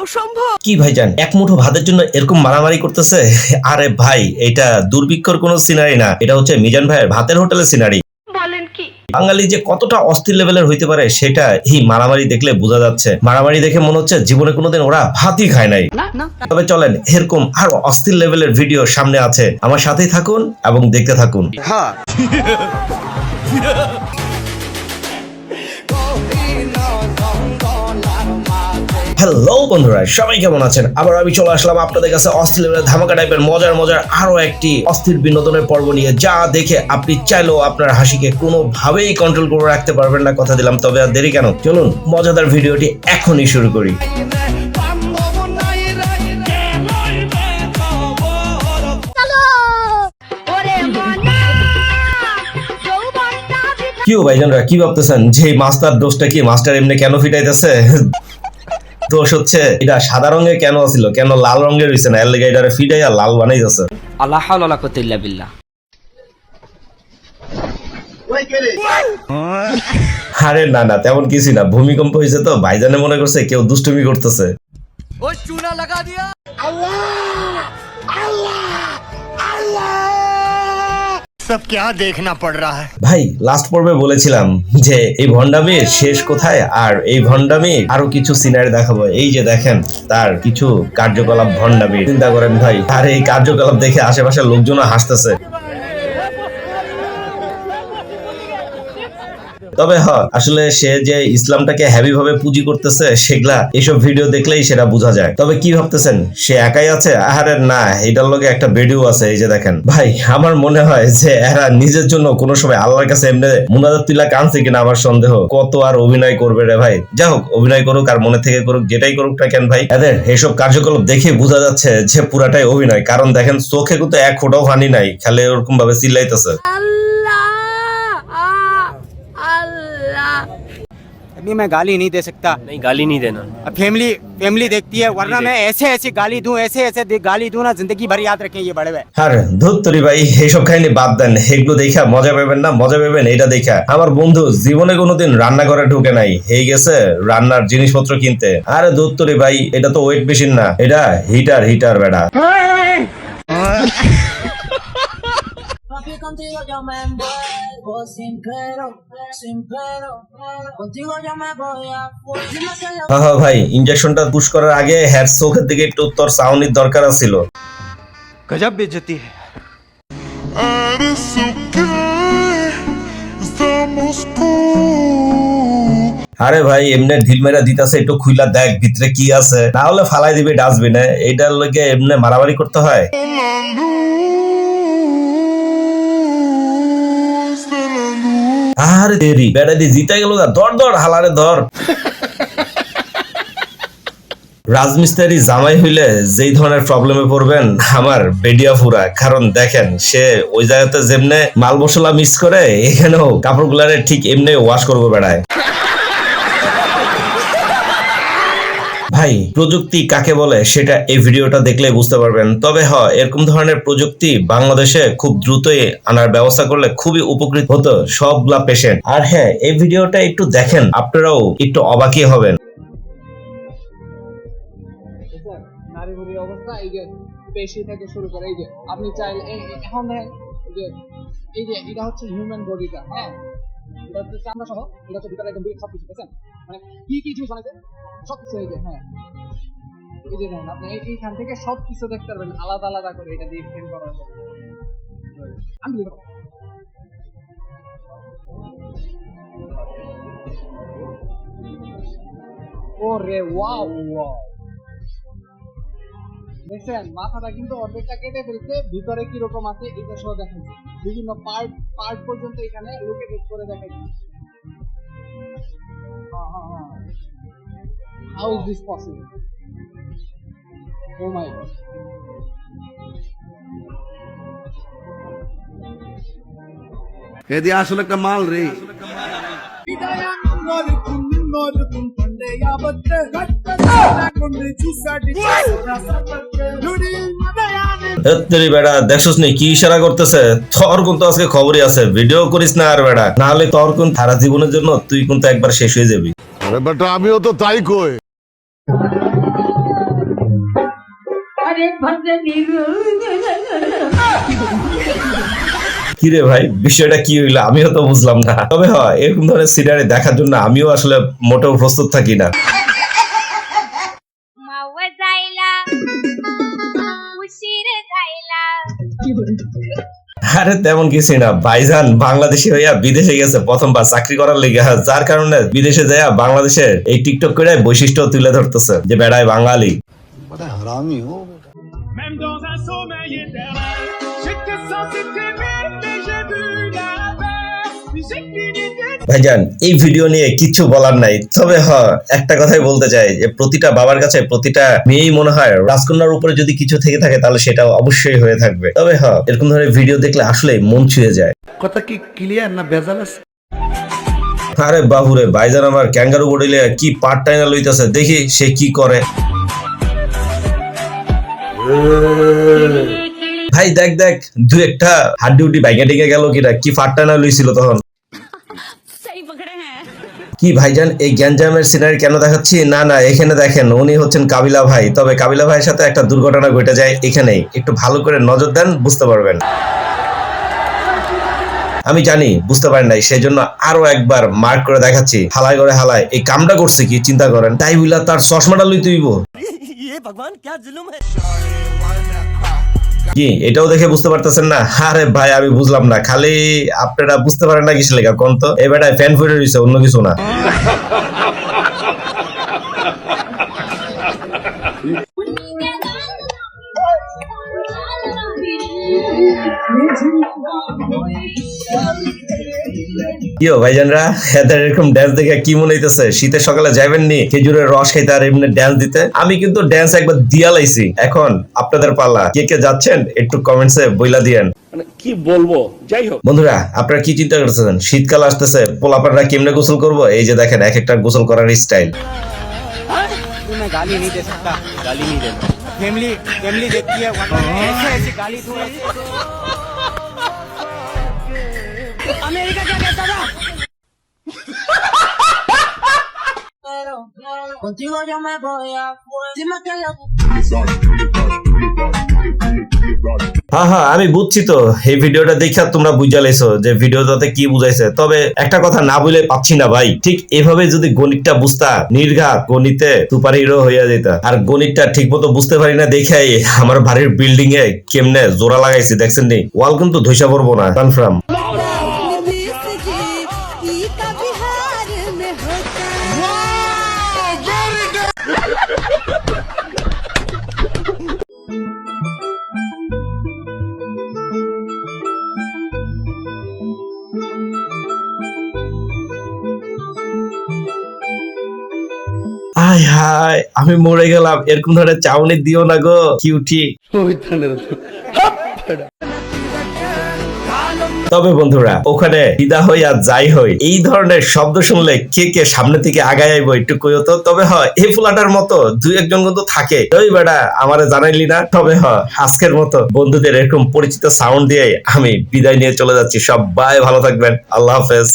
এটাও সম্ভব? কি ভাইজান এক মুঠো ভাতের জন্য এরকম মারামারি করতেছে? আরে ভাই এটা দুর্ভিক্ষর কোনো সিনারি না, এটা হচ্ছে মিজান ভাইয়ের ভাতের হোটেলের সিনারি। বলেন কি? বাঙালি যে কতটা অস্থির লেভেলের হইতে পারে সেটা এই মারামারি দেখলে বোঝা যাচ্ছে। মারামারি দেখে মনে হচ্ছে জীবনে কোনোদিন ওরা ভাতই খায় নাই। তবে চলেন এরকম আরো অস্থির লেভেলের ভিডিও সামনে আছে, আমার সাথেই থাকুন এবং দেখতে থাকুন। হ্যালো বন্ধুরা, সবাই কেমন আছেন? আবার আমি চলে আসলাম আপনাদের কাছে অস্থির লেভেলের ধামাকা টাইপের মজার আরো একটি অস্থির বিনোদনের পর্ব নিয়ে, যা দেখে আপনি চাইলেও আপনার হাসিকে কোনোভাবেই কন্ট্রোল করে রাখতে পারবেন না, কথা দিলাম। তবে আর দেরি কেন, চলুন মজাদার ভিডিওটি এখনই শুরু করি। কি ভাইজানরা কি ভাবতেছেন যে মাস্টার দোষটা কি? মাস্টার এমনি কেন ফিটাইতেছে? দোষ হচ্ছে এটা সাদা রঙের কেন ছিল, কেন লাল রঙের হইছে না, এর লাগি এটারে ফিটাইয়া লাল বানাইতেছে। আল্লাহ হাওলা ওয়ালা কুওয়াতা ইল্লা বিল্লাহ। আরে না না তেমন কিছু না, ভূমিকম্প হয়েছে তো ভাইজানে মনে করছে কেউ দুষ্টুমি করতেছে। ও চুনা লাগা দিয়া। सब क्या देखना पड़ रहा है। ভাই লাস্ট পর্বে বলেছিলাম যে এই ভন্ডামির শেষ কোথায়, আর এই ভন্ডামির আরো কিছু সিনারি দেখাবো। এই যে দেখেন তার কিছু কার্যকলাপ ভন্ডামি, চিন্তা করেন ভাই, আর এই কার্যকলাপ দেখে আশেপাশের লোকজন হাসতেছে। তবে আসলে সে যে ইসলামটাকে হেভি ভাবে পুঁজি করতেছে সেগুলা এইসব ভিডিও দেখলেই সেটা বোঝা যায়। তবে কি ভাবতেছেন সে একাই আছে? আরে না, এটার লগে একটা ভিডিও আছে, এই যে দেখেন। ভাই আমার মনে হয় যে এরা নিজের জন্য কোনো সময় আল্লাহর কাছে এমনি মুনাজাত তুলা কানছে কিনা আমার সন্দেহ। কত আর অভিনয় করবে রে ভাই, যা হোক অভিনয় করুক আর মনে থেকে করুক, যেটাই করুক না কেন ভাই, এদের এইসব কার্যকলাপ দেখে বোঝা যাচ্ছে যে পুরাটাই অভিনয়। কারণ দেখেন চোখে কিন্তু এক ফোঁটাও হানি নাই, খালি ওরকম ভাবে চিল্লাইতেছে। अभी मैं गाली नहीं दे सकता। नहीं गाली नहीं देना। फैमिली देखती है, वरना मैं ऐसे गाली दूं, ऐसे गाली दूं ना, जिंदगी भर याद रखें ये बड़े भाई। আর ধুত্তরি ভাই এইসব কাহিনী বাদ দেন, এগুলো দেখা মজা পাবেন না, মজা পাবেন এটা দেখা। আমার বন্ধু জীবনে কোনোদিন রান্না করে ঢুকে নাই, এই গেছে রান্নার জিনিসপত্র কিনতে। আরে ধুত্তরি ভাই এটা তো ওয়েট মেশিন না, এটা হিটার বেড়া। Contigo yo me envuelvo sin pero contigo yo me voy a হ্যাঁ ভাই ইনজেকশনটা পুশ করার আগে হেড চোখের দিকে একটু উত্তর সাউনির দরকার ছিল। गजब बेइज्जती है। আরে ভাই এমনি ঢিল মেরা দিতেছে, একটু খুইলা দেখ ভিতরে কি আছে, না হলে ফালাই দিবি ডাস্টবিনে। এইটার লগে এমনি মারামারি করতে হয়? আরে দেরি বেড়া দিয়ে জিতে গেল, ধর হালারে ধর। রাজমিস্ত্রি জামাই হইলে যেই ধরনের প্রবলেমে পড়বেন আমার বেডিয়া ফুরা। কারণ দেখেন সে ওই জায়গাতে যেমনে মাল মশলা মিক্স করে, এখানেও কাপড় গুলারে ঠিক এমনি ওয়াশ করবো বেড়ায়। ভাই প্রযুক্তি কাকে বলে সেটা এই ভিডিওটা দেখলে বুঝতে পারবেন। তবে এরকম ধরনের প্রযুক্তি বাংলাদেশে খুব দ্রুতই আনার ব্যবস্থা করলে খুবই উপকৃত হতো সবগুলা পেশেন্ট। আর হ্যাঁ এই ভিডিওটা একটু দেখেন, আপনারাও একটু অবাকই হবেন। নারীর অবস্থা এই যে পেশি থেকে শুরু করে এই যে আপনি চাইলে এখন দেখেন এই যে এটা হচ্ছে হিউম্যান বডিটা। হ্যাঁ এটা হচ্ছে চামড়া সহ, এটা হচ্ছে ভিতরে একদম সব কিছু দেখেন, মানে কি জিনিস বানাইছে সব কিছু। এই যে হ্যাঁ এই যে দেখেন আপনি এইখান থেকে সব কিছু দেখতে পারবেন আলাদা করে, এটা দিয়ে ফ্রেম করা হবে। আমি ওরে ওয়াও দেখছেন মাথাটা কিন্তু অর্ধেকটা কেটে ফেলছে, ভিতরে কি রকম আছে এটা সহ দেখেন, বিভিন্ন পার্ট পর্যন্ত এখানে লোকেটেড করে দেখাইছে। How is this possible? Oh my god. এদি আসলে একটা মাল রে। বেড়া দেখছস নি কি ইশারা করতেছে? তোর কিন্তু আজকে খবরই আছে, ভিডিও করিস না আর বেড়া, না হলে তোর কোন সারা জীবনের জন্য তুই কিন্তু একবার শেষ হয়ে যাবি। আরে বেটা আমিও তো তাই কই। কিরে ভাই, বিষয়টা কি হইলো আমিও তো বুঝলাম না। তবে হয় এরকম ধরনের সিনারি দেখার জন্য আমিও আসলে মোটেও প্রস্তুত থাকি না। मावा जायला उशीर खायला আরে তেমন কিছু না, ভাইজান বাংলাদেশি হইয়া বিদেশে গেছে প্রথমবার চাকরি করার লেগে, যার কারণে বিদেশে যাইয়া বাংলাদেশের এই টিকটক করে বৈশিষ্ট্য তুলে ধরতেছে যে বেড়ায় বাঙালি। ভাইজান এই ভিডিও নিয়ে কিছু বলার নাই, তবে একটা কথাই বলতে চাই যে প্রতিটা বাবার কাছে প্রতিটা মেয়েই মনে হয় রাজকন্যার উপরে যদি কিছু থেকে থাকে তাহলে সেটা অবশ্যই হয়ে থাকবে। তবে এরকম ধরনের ভিডিও দেখলে আসলে মন ছুঁয়ে যায়। কথা কি ক্লিয়ার না ভেজাল আছে? আরে বাহুরে, ভাইজান আমার ক্যাঙ্গারু বডিলে কি পার্ট টাইনা লইতেছে, দেখি সে কি করে। ভাই দেখ দেখ, দু একটা হাড্ডি উড্ডি বাইকে টেকে গেল, কিনা কি পার্ট টাইনা লইছিল তখন। কি ভাইজান এই গ্যাঞ্জামের সিনারি কেন দেখাচ্ছি? না না, এখানে দেখেন উনি হচ্ছেন কাবিলা ভাই। তবে কাবিলা ভাইয়ের সাথে একটা দুর্ঘটনা ঘটে যায় এখানেই, একটু ভালো করে নজর দেন বুঝতে পারবেন। আমি জানি বুঝতে পারেন নাই, সেই জন্য আরো একবার মার্ক করে দেখাচ্ছি। হালাই করে হালায় এই কামটা করছে কি চিন্তা করেন, তাই বুঝলা তার চশমাটা লই তুইব। কি এটাও দেখে বুঝতে পারতেছেন না? আরে ভাই আমি বুঝলাম না, খালি আপনারা বুঝতে পারেন না কিছু লেখা কোন তো এই বেটায় ফ্যান ফুটে রয়েছে, অন্য কিছু না। কিও ভাইজানরা, এদের এরকম ড্যান্স দেখে কি মনে হইতেছে শীতের সকালে যাবেন নি খেজুরের রস খাইতে আর এমনি ড্যান্স দিতে? আমি কিন্তু ড্যান্স একবার দিয়া লাইছি, এখন আপনাদের পাল্লা। কে কে যাচ্ছেন একটু কমেন্টসে বইলা দিয়েন। কি বলবো, যাই হোক বন্ধুরা আপনারা কি চিন্তা করতেছেন শীতকাল আসতেছে পোলাপানরা কেমনে গোসল করবো? এই যে দেখেন এক একটা গোসল করার স্টাইল। मैं गाली नहीं दे सकता, गाली नहीं देना। फैमिली फैमिली देखती है वरना मैं ऐसे ऐसी गाली दूं। अमेरिका क्या कहता था? Pero contigo yo me voy a dime que la হ্যাঁ আমি বুঝছি তো, এই ভিডিওটা দেখে তোমরা বুঝা লাইছো যে ভিডিওটাতে কি বুঝাইছে। তবে একটা কথা না বলে পাচ্ছি না ভাই, ঠিক এভাবে যদি গণিতটা বুঝতা নির্ঘাত গণিতে সুপার হিরো হইয়া যেত। আর গণিতটা ঠিক মতো বুঝতে পারি না দেখাই আমার বাড়ির বিল্ডিং এ কেমনে জোড়া লাগাইছি দেখছেন নি, ওয়াল কিন্তু ধসা পড়বো না কনফার্ম। হায় হায় আমি মরে গেলাম, এরকম ধরনের চাউনি দিও না গো কিউটি। তবে বন্ধুরা ওখানে বিদা হই আর যাই হই, এই ধরনের শব্দ শুনলে কে কে সামনে থেকে আগায় আইবো একটু কইও তো। তবে এই ফুলাটার মতো দুই একজন কিন্তু থাকে, ওই বেটা আমারে জানাইলি না। তবে আজকের মতো বন্ধুদের এরকম পরিচিত সাউন্ড দিয়ে আমি বিদায় নিয়ে চলে যাচ্ছি। সবাই ভালো থাকবেন, আল্লাহ হাফেজ।